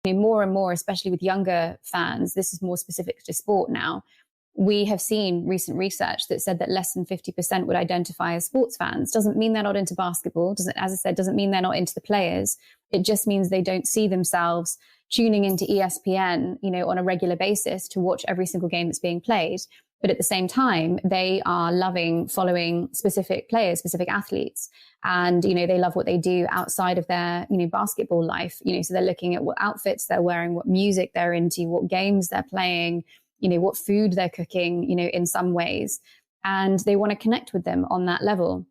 More and more, especially with younger fans, this is more specific to sport now. We have seen recent research that said that less than 50% would identify as sports fans. Doesn't mean they're not into basketball. Doesn't, as I said, doesn't mean they're not into the players. It just means they don't see themselves tuning into ESPN, on a regular basis to watch every single game that's being played. But at the same time, they are following specific players, specific athletes. And, they love what they do outside of their, basketball life. So they're looking at what outfits they're wearing, what music they're into, what games they're playing, what food they're cooking, in some ways. And they want to connect with them on that level.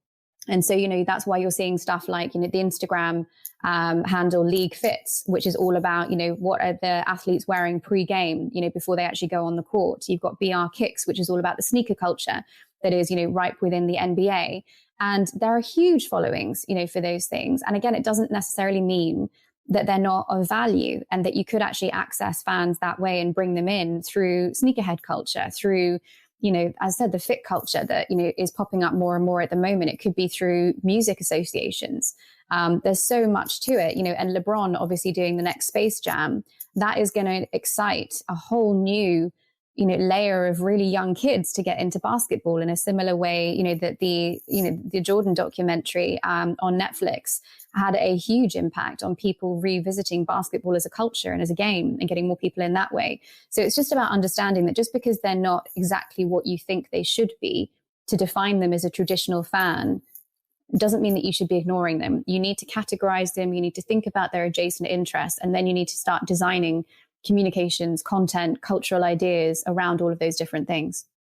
And so, that's why you're seeing stuff like, the Instagram handle League Fits, which is all about, what are the athletes wearing pre-game, before they actually go on the court. You've got BR Kicks, which is all about the sneaker culture that is, ripe within the NBA. And there are huge followings, for those things. And again, it doesn't necessarily mean that they're not of value, and that you could actually access fans that way and bring them in through sneakerhead culture, through, as I said, the fit culture that, is popping up more and more at the moment. It could be through music associations. There's so much to it, and LeBron obviously doing the next Space Jam, that is going to excite a whole new, layer of really young kids to get into basketball in a similar way, that the Jordan documentary on Netflix had a huge impact on people revisiting basketball as a culture and as a game and getting more people in that way. So it's just about understanding that just because they're not exactly what you think they should be to define them as a traditional fan doesn't mean that you should be ignoring them. You need to categorize them. You need to think about their adjacent interests, and then you need to start designing communications, content, cultural ideas around all of those different things.